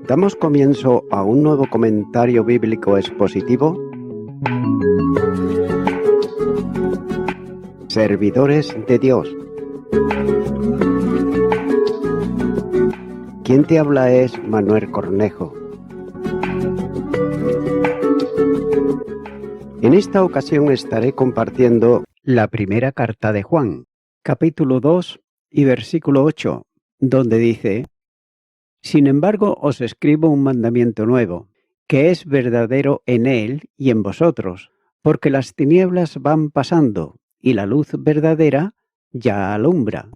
Damos comienzo a un nuevo comentario bíblico expositivo. Servidores de Dios. Quien te habla es Manuel Cornejo. En esta ocasión estaré compartiendo la primera carta de Juan, capítulo 2 y versículo 8, donde dice: Sin embargo, os escribo un mandamiento nuevo, que es verdadero en él y en vosotros, porque las tinieblas van pasando y la luz verdadera ya alumbra.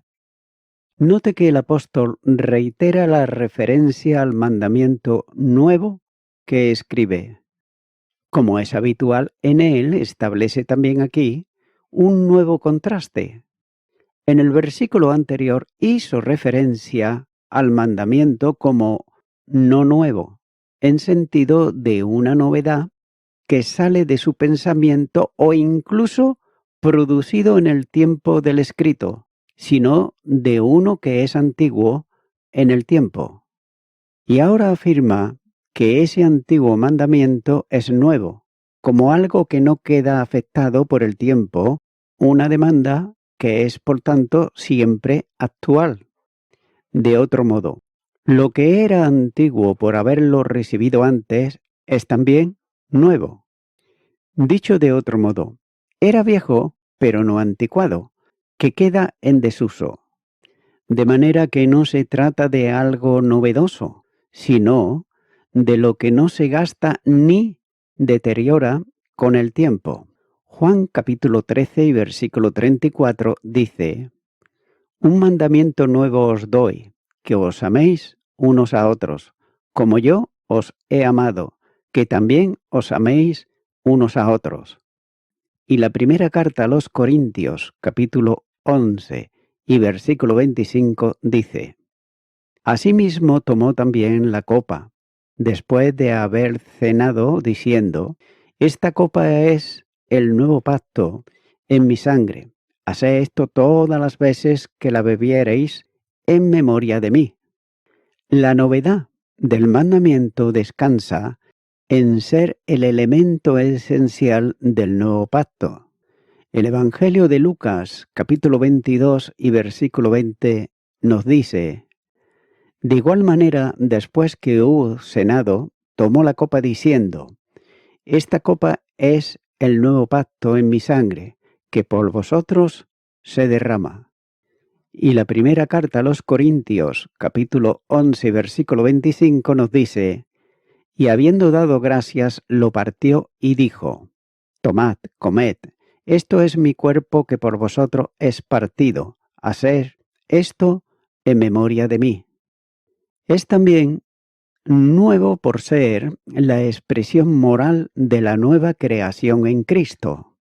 Note que el apóstol reitera la referencia al mandamiento nuevo que escribe. Como es habitual, en él establece también aquí un nuevo contraste. En el versículo anterior hizo referencia al mandamiento como no nuevo, en sentido de una novedad que sale de su pensamiento o incluso producido en el tiempo del escrito, sino de uno que es antiguo en el tiempo. Y ahora afirma que ese antiguo mandamiento es nuevo, como algo que no queda afectado por el tiempo, una demanda que es, por tanto, siempre actual. De otro modo, lo que era antiguo por haberlo recibido antes es también nuevo. Dicho de otro modo, era viejo, pero no anticuado, que queda en desuso. De manera que no se trata de algo novedoso, sino de lo que no se gasta ni deteriora con el tiempo. Juan capítulo 13 y versículo 34 dice: Un mandamiento nuevo os doy, que os améis unos a otros, como yo os he amado, que también os améis unos a otros. Y la primera carta a los Corintios, capítulo 11 y versículo 25 dice: Asimismo tomó también la copa, después de haber cenado, diciendo: Esta copa es el nuevo pacto en mi sangre. Haced esto todas las veces que la bebiereis en memoria de mí. La novedad del mandamiento descansa en ser el elemento esencial del nuevo pacto. El Evangelio de Lucas, capítulo 22 y versículo 20, nos dice: De igual manera, después que hubo cenado, tomó la copa diciendo: Esta copa es el nuevo pacto en mi sangre, que por vosotros se derrama. Y la primera carta a los Corintios, capítulo 11, versículo 25, nos dice: Y habiendo dado gracias, lo partió y dijo: Tomad, comed, esto es mi cuerpo que por vosotros es partido. Haced esto en memoria de mí. Es también nuevo por ser la expresión moral de la nueva creación en Cristo.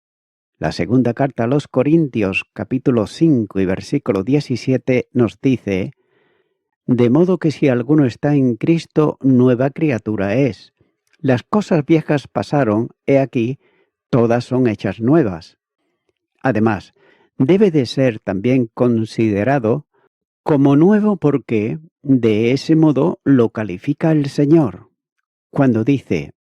La segunda carta a los Corintios, capítulo 5 y versículo 17, nos dice: De modo que si alguno está en Cristo, nueva criatura es. Las cosas viejas pasaron, he aquí, todas son hechas nuevas. Además, debe de ser también considerado como nuevo porque de ese modo lo califica el Señor, cuando dice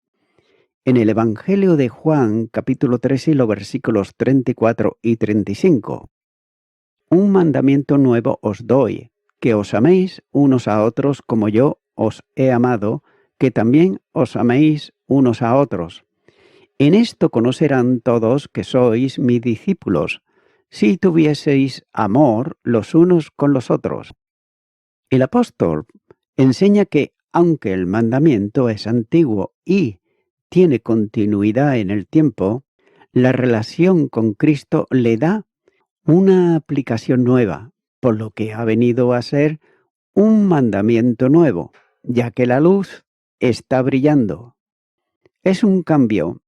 en el Evangelio de Juan, capítulo 13, y los versículos 34 y 35, Un mandamiento nuevo os doy, que os améis unos a otros como yo os he amado, que también os améis unos a otros. En esto conocerán todos que sois mis discípulos, si tuvieseis amor los unos con los otros. El apóstol enseña que, aunque el mandamiento es antiguo y tiene continuidad en el tiempo, la relación con Cristo le da una aplicación nueva, por lo que ha venido a ser un mandamiento nuevo, ya que la luz está brillando. Es un cambio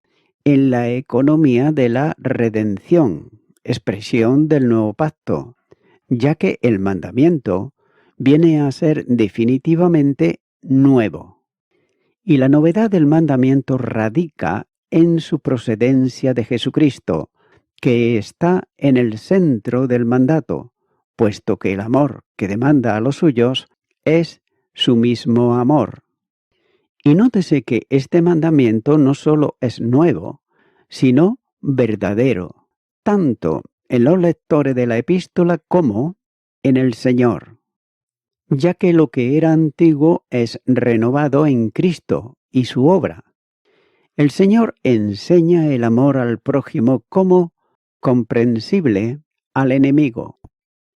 en la economía de la redención, expresión del nuevo pacto, ya que el mandamiento viene a ser definitivamente nuevo. Y la novedad del mandamiento radica en su procedencia de Jesucristo, que está en el centro del mandato, puesto que el amor que demanda a los suyos es su mismo amor. Y nótese que este mandamiento no solo es nuevo, sino verdadero, tanto en los lectores de la epístola como en el Señor, ya que lo que era antiguo es renovado en Cristo y su obra. El Señor enseña el amor al prójimo como comprensible al enemigo.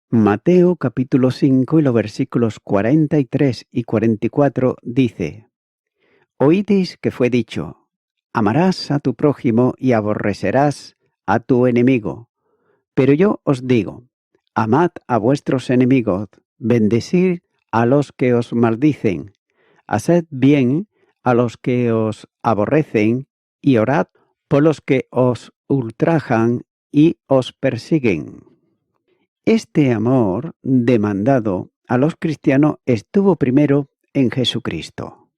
Mateo capítulo 5 y los versículos 43 y 44 dice: Oísteis que fue dicho, amarás a tu prójimo y aborrecerás a tu enemigo. Pero yo os digo, amad a vuestros enemigos, bendecid a los que os maldicen, haced bien a los que os aborrecen y orad por los que os ultrajan y os persiguen. Este amor demandado a los cristianos estuvo primero en Jesucristo.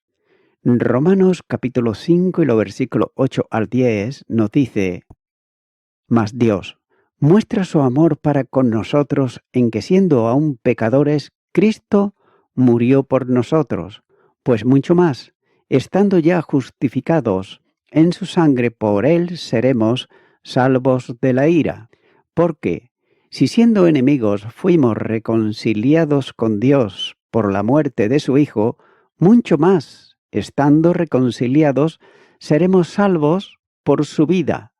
Romanos capítulo 5 y los versículos 8 al 10 nos dice: Mas Dios muestra su amor para con nosotros en que siendo aún pecadores, Cristo murió por nosotros, pues mucho más, estando ya justificados en su sangre, por él seremos salvos de la ira. Porque, si siendo enemigos fuimos reconciliados con Dios por la muerte de su Hijo, mucho más, estando reconciliados, seremos salvos por su vida.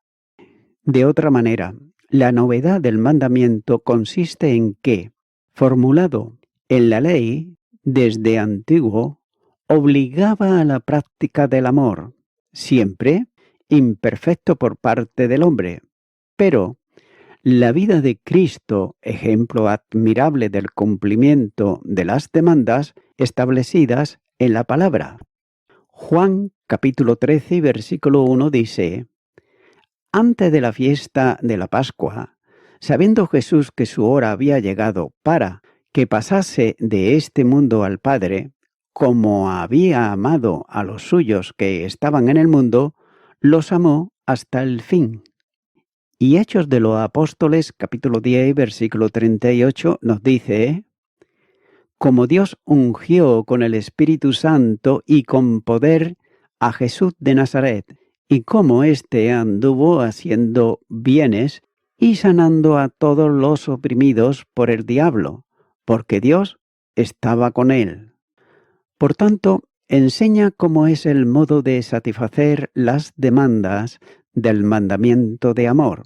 De otra manera, la novedad del mandamiento consiste en que, formulado en la ley desde antiguo, obligaba a la práctica del amor, siempre imperfecto por parte del hombre. Pero la vida de Cristo, ejemplo admirable del cumplimiento de las demandas establecidas en la palabra. Juan capítulo 13 y versículo 1 dice: Antes de la fiesta de la Pascua, sabiendo Jesús que su hora había llegado para que pasase de este mundo al Padre, como había amado a los suyos que estaban en el mundo, los amó hasta el fin. Y Hechos de los Apóstoles, capítulo 10, versículo 38, nos dice: Como Dios ungió con el Espíritu Santo y con poder a Jesús de Nazaret, y como éste anduvo haciendo bienes y sanando a todos los oprimidos por el diablo, porque Dios estaba con él. Por tanto, enseña cómo es el modo de satisfacer las demandas del mandamiento de amor,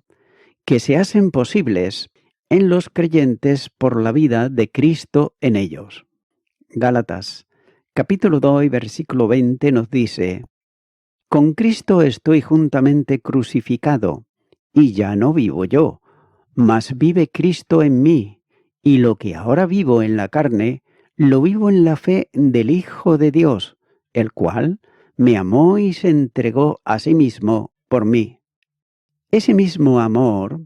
que se hacen posibles en los creyentes por la vida de Cristo en ellos. Gálatas, capítulo 2, versículo 20 nos dice: Con Cristo estoy juntamente crucificado, y ya no vivo yo, mas vive Cristo en mí, y lo que ahora vivo en la carne, lo vivo en la fe del Hijo de Dios, el cual me amó y se entregó a sí mismo por mí. Ese mismo amor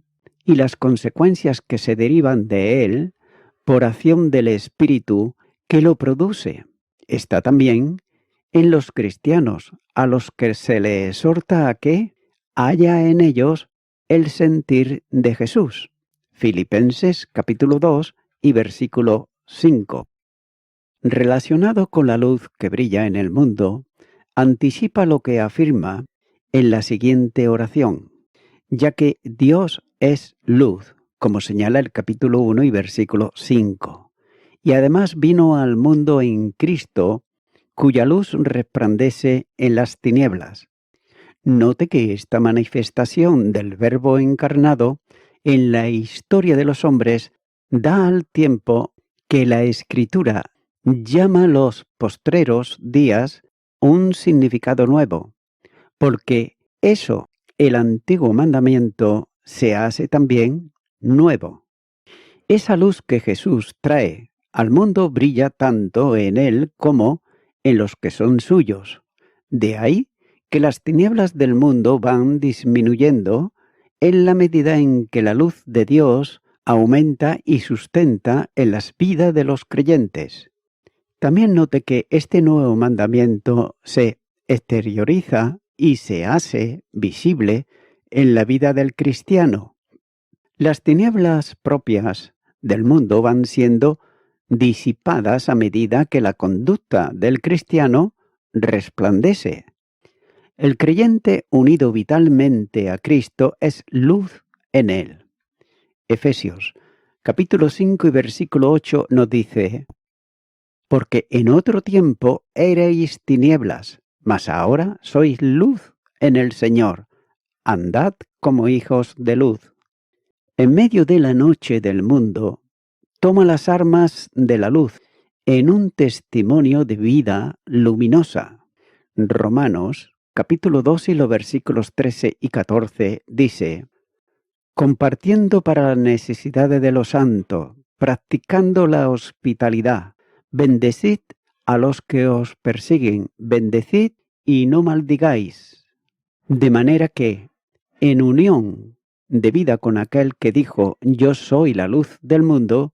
y las consecuencias que se derivan de él, por acción del Espíritu que lo produce, está también en los cristianos, a los que se les exhorta a que haya en ellos el sentir de Jesús. Filipenses capítulo 2 y versículo 5. Relacionado con la luz que brilla en el mundo, anticipa lo que afirma en la siguiente oración: ya que Dios es luz, como señala el capítulo 1 y versículo 5. Y además vino al mundo en Cristo, cuya luz resplandece en las tinieblas. Note que esta manifestación del Verbo encarnado en la historia de los hombres da al tiempo que la Escritura llama los postreros días un significado nuevo, porque eso, el antiguo mandamiento, se hace también nuevo. Esa luz que Jesús trae al mundo brilla tanto en él como en los que son suyos. De ahí que las tinieblas del mundo van disminuyendo en la medida en que la luz de Dios aumenta y sustenta en las vidas de los creyentes. También note que este nuevo mandamiento se exterioriza y se hace visible en la vida del cristiano. Las tinieblas propias del mundo van siendo disipadas a medida que la conducta del cristiano resplandece. El creyente unido vitalmente a Cristo es luz en él. Efesios, capítulo 5 y versículo 8 nos dice: porque en otro tiempo erais tinieblas, mas ahora sois luz en el Señor. Andad como hijos de luz. En medio de la noche del mundo, toma las armas de la luz en un testimonio de vida luminosa. Romanos, capítulo 2 y los versículos 13 y 14 dice: compartiendo para las necesidades de los santos, practicando la hospitalidad, bendecid a los que os persiguen, bendecid y no maldigáis. De manera que, en unión de vida con aquel que dijo, yo soy la luz del mundo,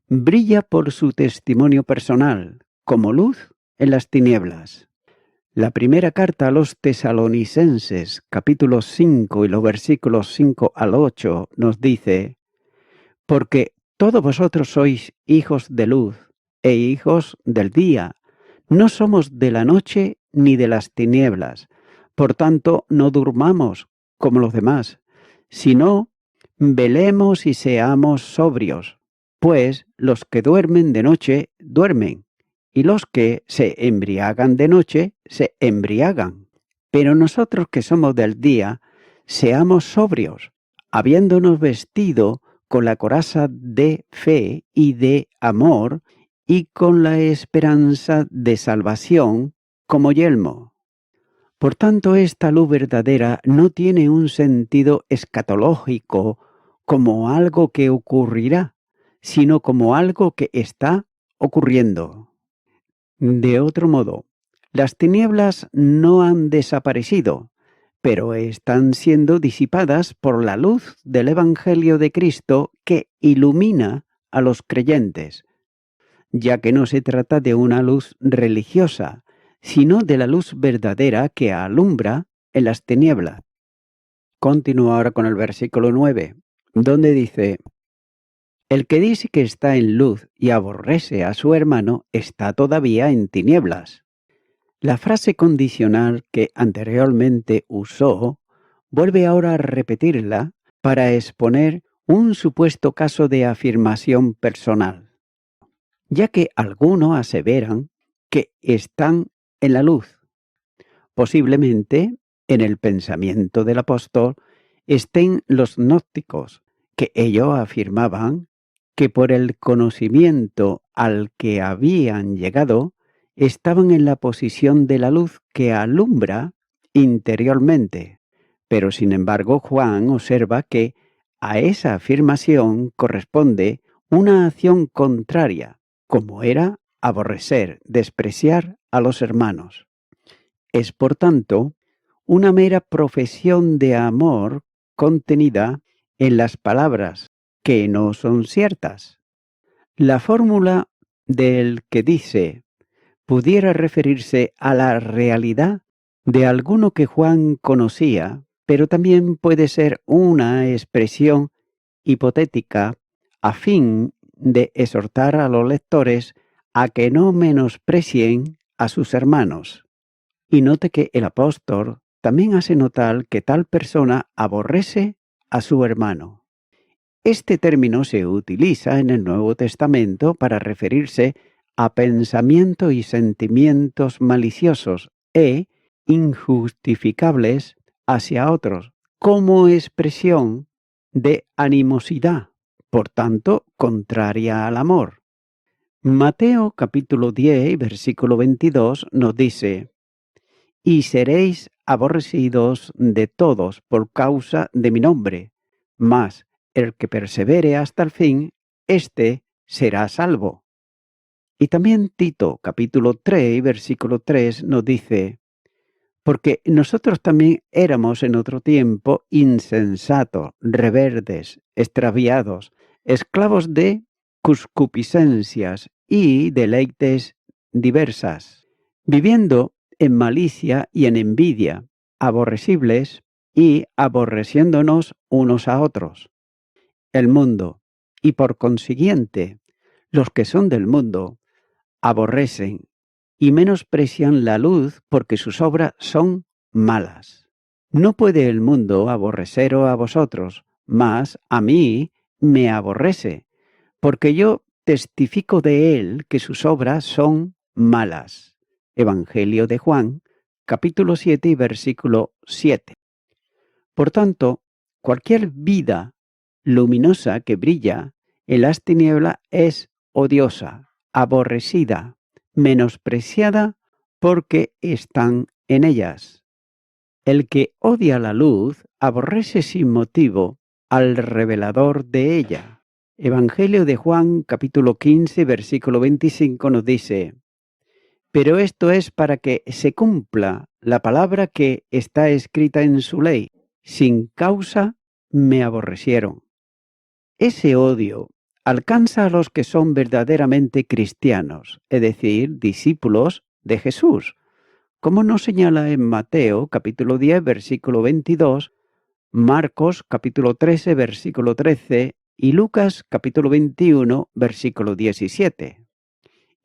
brilla por su testimonio personal, como luz en las tinieblas. La primera carta a los tesalonicenses, capítulo 5 y los versículos 5 al 8, nos dice: porque todos vosotros sois hijos de luz e hijos del día, no somos de la noche ni de las tinieblas, por tanto no durmamos como los demás, sino velemos y seamos sobrios, pues los que duermen de noche duermen, y los que se embriagan de noche se embriagan. Pero nosotros que somos del día, seamos sobrios, habiéndonos vestido con la coraza de fe y de amor, y con la esperanza de salvación como yelmo. Por tanto, esta luz verdadera no tiene un sentido escatológico como algo que ocurrirá, sino como algo que está ocurriendo. De otro modo, las tinieblas no han desaparecido, pero están siendo disipadas por la luz del Evangelio de Cristo que ilumina a los creyentes, ya que no se trata de una luz religiosa, sino de la luz verdadera que alumbra en las tinieblas. Continúa ahora con el versículo 9, donde dice: el que dice que está en luz y aborrece a su hermano está todavía en tinieblas. La frase condicional que anteriormente usó vuelve ahora a repetirla para exponer un supuesto caso de afirmación personal, ya que algunos aseveran que están en la luz. Posiblemente en el pensamiento del apóstol estén los gnósticos, que ellos afirmaban que por el conocimiento al que habían llegado, estaban en la posición de la luz que alumbra interiormente. Pero sin embargo, Juan observa que a esa afirmación corresponde una acción contraria, como era aborrecer, despreciar a los hermanos. Es, por tanto, una mera profesión de amor contenida en las palabras que no son ciertas. La fórmula del que dice pudiera referirse a la realidad de alguno que Juan conocía, pero también puede ser una expresión hipotética a fin de exhortar a los lectores a que no menosprecien a sus hermanos. Y note que el apóstol también hace notar que tal persona aborrece a su hermano. Este término se utiliza en el Nuevo Testamento para referirse a pensamientos y sentimientos maliciosos e injustificables hacia otros, como expresión de animosidad, por tanto, contraria al amor. Mateo capítulo 10, versículo 22 nos dice: y seréis aborrecidos de todos por causa de mi nombre, mas el que persevere hasta el fin, éste será salvo. Y también Tito, capítulo 3, versículo 3, nos dice: porque nosotros también éramos en otro tiempo insensatos, rebeldes, extraviados, esclavos de concupiscencias y deleites diversas, viviendo en malicia y en envidia, aborrecibles y aborreciéndonos unos a otros. El mundo, y por consiguiente, los que son del mundo, aborrecen y menosprecian la luz porque sus obras son malas. No puede el mundo aborreceros a vosotros, mas a mí me aborrece, porque yo testifico de él que sus obras son malas. Evangelio de Juan, capítulo 7 y versículo 7. Por tanto, cualquier vida luminosa que brilla en las tinieblas es odiosa, aborrecida, menospreciada porque están en ellas. El que odia la luz aborrece sin motivo al revelador de ella. Evangelio de Juan capítulo 15 versículo 25 nos dice: pero esto es para que se cumpla la palabra que está escrita en su ley. Sin causa me aborrecieron. Ese odio alcanza a los que son verdaderamente cristianos, es decir, discípulos de Jesús, como nos señala en Mateo capítulo 10 versículo 22, Marcos capítulo 13 versículo 13 y Lucas capítulo 21 versículo 17.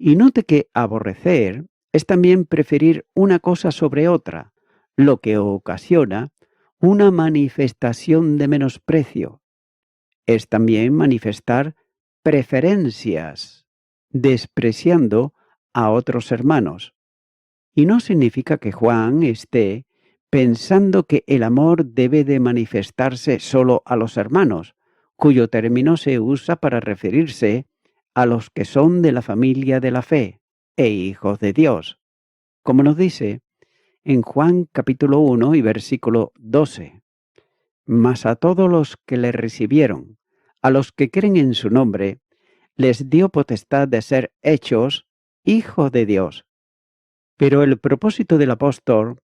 Y note que aborrecer es también preferir una cosa sobre otra, lo que ocasiona una manifestación de menosprecio. Es también manifestar preferencias, despreciando a otros hermanos. Y no significa que Juan esté pensando que el amor debe de manifestarse solo a los hermanos, cuyo término se usa para referirse a los que son de la familia de la fe e hijos de Dios, como nos dice en Juan capítulo 1 y versículo 12. Mas a todos los que le recibieron, a los que creen en su nombre, les dio potestad de ser hechos hijos de Dios. Pero el propósito del apóstol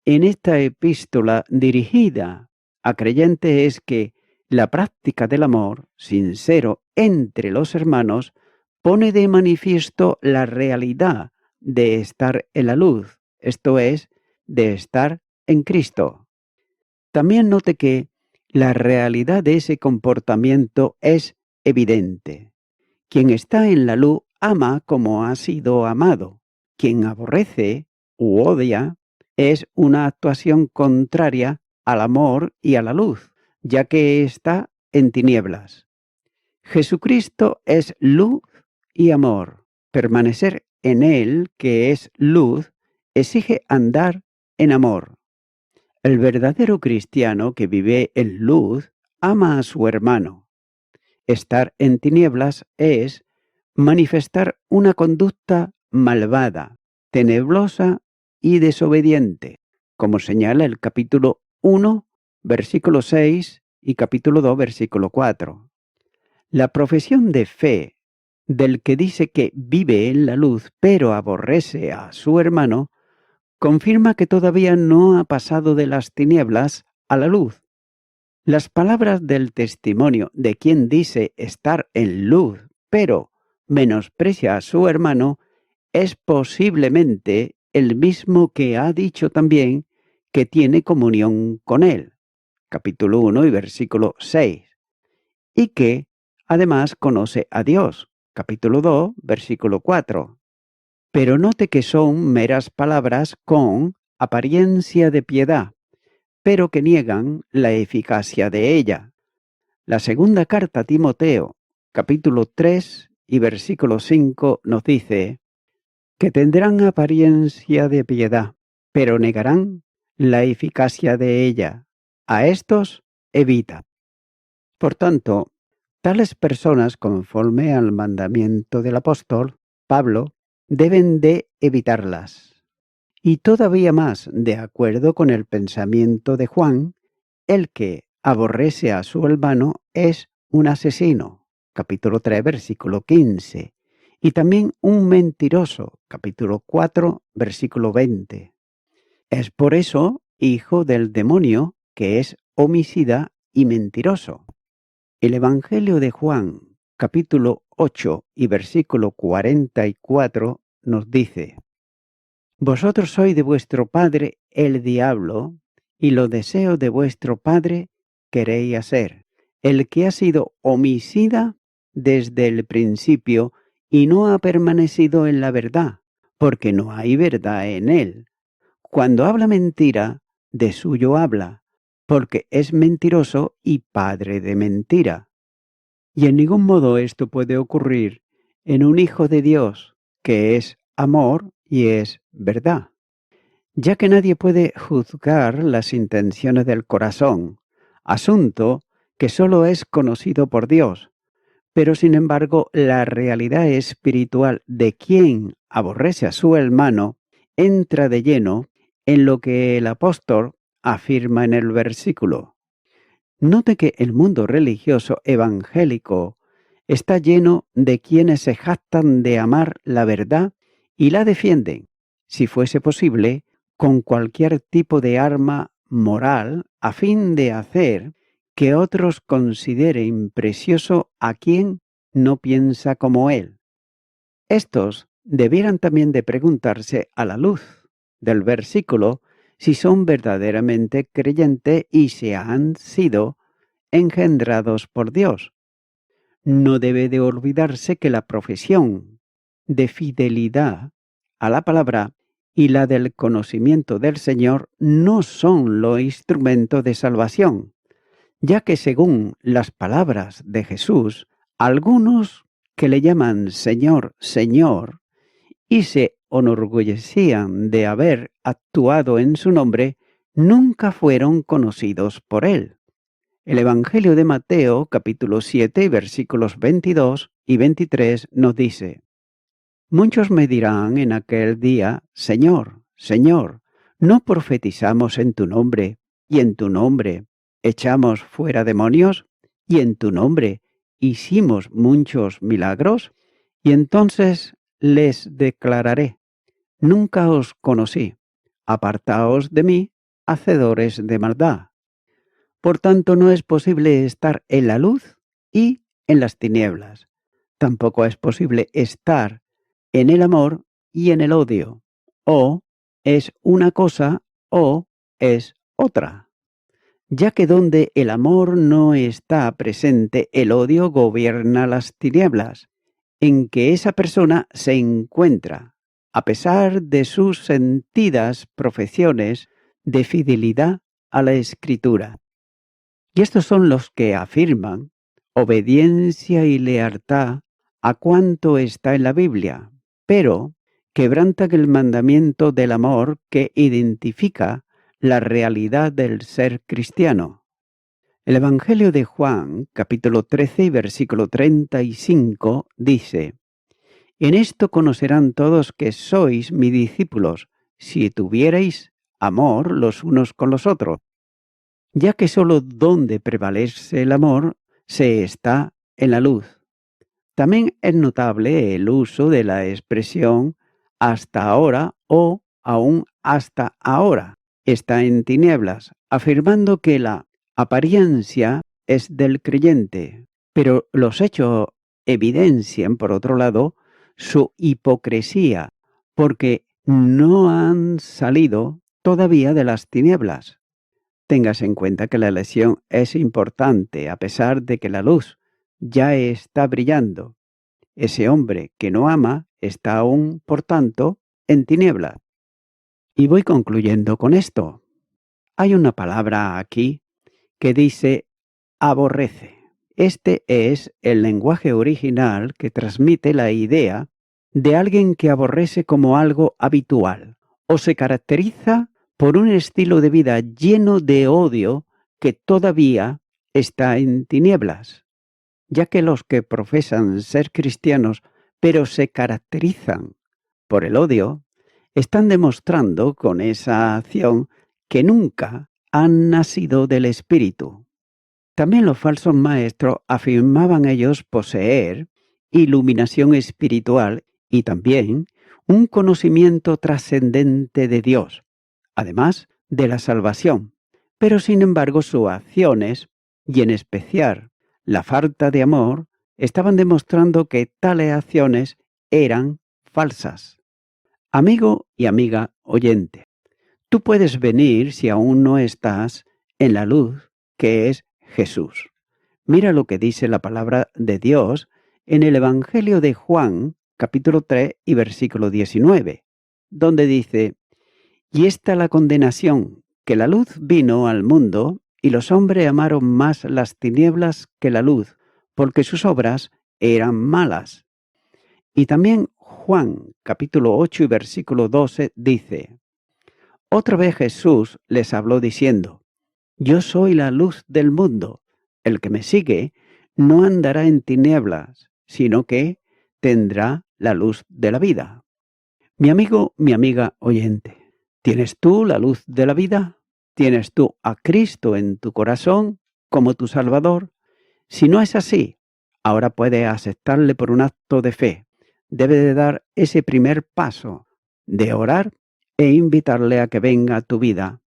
en esta epístola dirigida a creyentes es que la práctica del amor sincero entre los hermanos pone de manifiesto la realidad de estar en la luz, esto es, de estar en Cristo. También note que la realidad de ese comportamiento es evidente. Quien está en la luz ama como ha sido amado. Quien aborrece u odia es una actuación contraria al amor y a la luz, ya que está en tinieblas. Jesucristo es luz y amor. Permanecer en Él, que es luz, exige andar en amor. El verdadero cristiano que vive en luz ama a su hermano. Estar en tinieblas es manifestar una conducta malvada, tenebrosa y desobediente, como señala el capítulo 1, versículo 6 y capítulo 2, versículo 4. La profesión de fe del que dice que vive en la luz pero aborrece a su hermano confirma que todavía no ha pasado de las tinieblas a la luz. Las palabras del testimonio de quien dice estar en luz, pero menosprecia a su hermano, es posiblemente el mismo que ha dicho también que tiene comunión con él, capítulo 1 y versículo 6, y que además conoce a Dios, capítulo 2, versículo 4. Pero note que son meras palabras con apariencia de piedad, pero que niegan la eficacia de ella. La segunda carta a Timoteo, capítulo 3 y versículo 5, nos dice que tendrán apariencia de piedad, pero negarán la eficacia de ella. A estos evita. Por tanto, tales personas, conforme al mandamiento del apóstol Pablo, deben de evitarlas. Y todavía más, de acuerdo con el pensamiento de Juan, el que aborrece a su hermano es un asesino, capítulo 3, versículo 15, y también un mentiroso, capítulo 4, versículo 20. Es por eso hijo del demonio, que es homicida y mentiroso. El Evangelio de Juan, capítulo 8 y versículo 44, nos dice: Vosotros sois de vuestro padre el diablo, y los deseos de vuestro padre queréis hacer. El que ha sido homicida desde el principio y no ha permanecido en la verdad, porque no hay verdad en él. Cuando habla mentira, de suyo habla, porque es mentiroso y padre de mentira. Y en ningún modo esto puede ocurrir en un Hijo de Dios, que es amor y es verdad, ya que nadie puede juzgar las intenciones del corazón, asunto que solo es conocido por Dios. Pero sin embargo, la realidad espiritual de quien aborrece a su hermano entra de lleno en lo que el apóstol afirma en el versículo. Note que el mundo religioso evangélico está lleno de quienes se jactan de amar la verdad y la defienden, si fuese posible, con cualquier tipo de arma moral a fin de hacer que otros consideren precioso a quien no piensa como él. Estos debieran también de preguntarse a la luz del versículo si son verdaderamente creyentes y si han sido engendrados por Dios. No debe de olvidarse que la profesión de fidelidad a la palabra y la del conocimiento del Señor no son los instrumentos de salvación, ya que según las palabras de Jesús, algunos que le llaman Señor, Señor, y se enorgullecían de haber actuado en su nombre, nunca fueron conocidos por él. El Evangelio de Mateo, capítulo 7, versículos 22 y 23, nos dice: Muchos me dirán en aquel día, Señor, Señor, ¿no profetizamos en tu nombre, y en tu nombre echamos fuera demonios, y en tu nombre hicimos muchos milagros? Y entonces les declararé: Nunca os conocí, apartaos de mí, hacedores de maldad. Por tanto, no es posible estar en la luz y en las tinieblas. Tampoco es posible estar en el amor y en el odio. O es una cosa o es otra. Ya que donde el amor no está presente, el odio gobierna las tinieblas en que esa persona se encuentra, a pesar de sus sentidas profesiones de fidelidad a la Escritura. Y estos son los que afirman obediencia y lealtad a cuanto está en la Biblia, pero quebrantan el mandamiento del amor que identifica la realidad del ser cristiano. El Evangelio de Juan, capítulo 13 y versículo 35, dice: En esto conocerán todos que sois mis discípulos, si tuvierais amor los unos con los otros, ya que sólo donde prevalece el amor se está en la luz. También es notable el uso de la expresión hasta ahora o aún hasta ahora está en tinieblas, afirmando que la apariencia es del creyente, pero los hechos evidencian, por otro lado, su hipocresía, porque no han salido todavía de las tinieblas. Téngase en cuenta que la elección es importante a pesar de que la luz ya está brillando. Ese hombre que no ama está aún, por tanto, en tinieblas. Y voy concluyendo con esto. Hay una palabra aquí que dice aborrece. Este es el lenguaje original que transmite la idea de alguien que aborrece como algo habitual o se caracteriza por un estilo de vida lleno de odio que todavía está en tinieblas, ya que los que profesan ser cristianos pero se caracterizan por el odio, están demostrando con esa acción que nunca han nacido del Espíritu. También los falsos maestros afirmaban ellos poseer iluminación espiritual y también un conocimiento trascendente de Dios, además de la salvación, pero sin embargo sus acciones, y en especial la falta de amor, estaban demostrando que tales acciones eran falsas. Amigo y amiga oyente, tú puedes venir si aún no estás en la luz que es Jesús. Mira lo que dice la palabra de Dios en el Evangelio de Juan, capítulo 3 y versículo 19. donde dice: «Y esta la condenación, que la luz vino al mundo, y los hombres amaron más las tinieblas que la luz, porque sus obras eran malas». Y también Juan, capítulo 8 y versículo 12, dice: «Otra vez Jesús les habló diciendo: Yo soy la luz del mundo. El que me sigue no andará en tinieblas, sino que tendrá la luz de la vida». Mi amigo, mi amiga oyente, ¿tienes tú la luz de la vida? ¿Tienes tú a Cristo en tu corazón como tu Salvador? Si no es así, ahora puedes aceptarle por un acto de fe. Debes de dar ese primer paso de orar e invitarle a que venga a tu vida.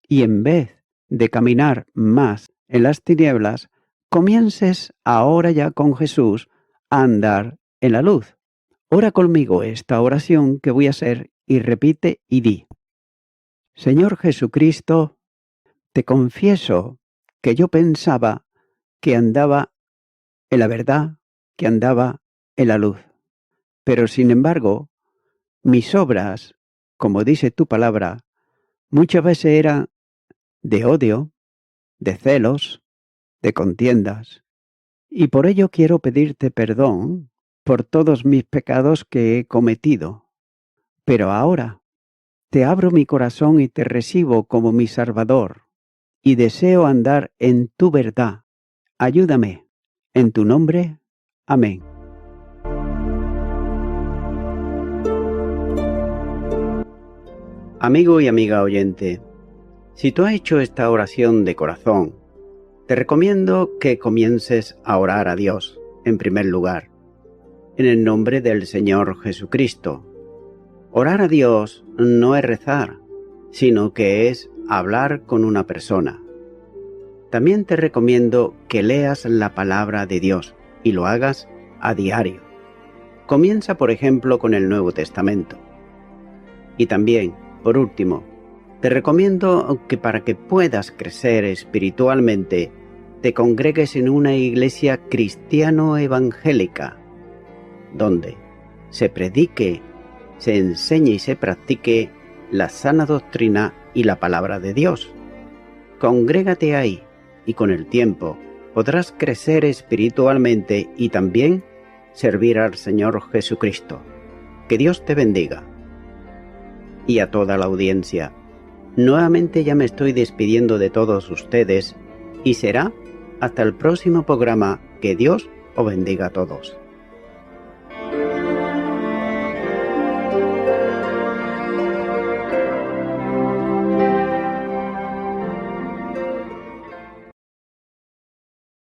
Y en vez de caminar más en las tinieblas, comiences ahora ya con Jesús a andar en la luz. Ora conmigo esta oración que voy a hacer y repite y di: Señor Jesucristo, te confieso que yo pensaba que andaba en la verdad, que andaba en la luz. Pero sin embargo, mis obras, como dice tu palabra, muchas veces eran de odio, de celos, de contiendas. Y por ello quiero pedirte perdón por todos mis pecados que he cometido. Pero ahora te abro mi corazón y te recibo como mi Salvador, y deseo andar en tu verdad. Ayúdame. En tu nombre. Amén. Amigo y amiga oyente, si tú has hecho esta oración de corazón, te recomiendo que comiences a orar a Dios, en primer lugar, en el nombre del Señor Jesucristo. Orar a Dios no es rezar, sino que es hablar con una persona. También te recomiendo que leas la palabra de Dios y lo hagas a diario. Comienza, por ejemplo, con el Nuevo Testamento. Y también, por último, te recomiendo que para que puedas crecer espiritualmente, te congregues en una iglesia cristiano-evangélica, donde se predique, se enseñe y se practique la sana doctrina y la palabra de Dios. Congrégate ahí y con el tiempo podrás crecer espiritualmente y también servir al Señor Jesucristo. Que Dios te bendiga. Y a toda la audiencia, nuevamente ya me estoy despidiendo de todos ustedes y será hasta el próximo programa. Que Dios os bendiga a todos.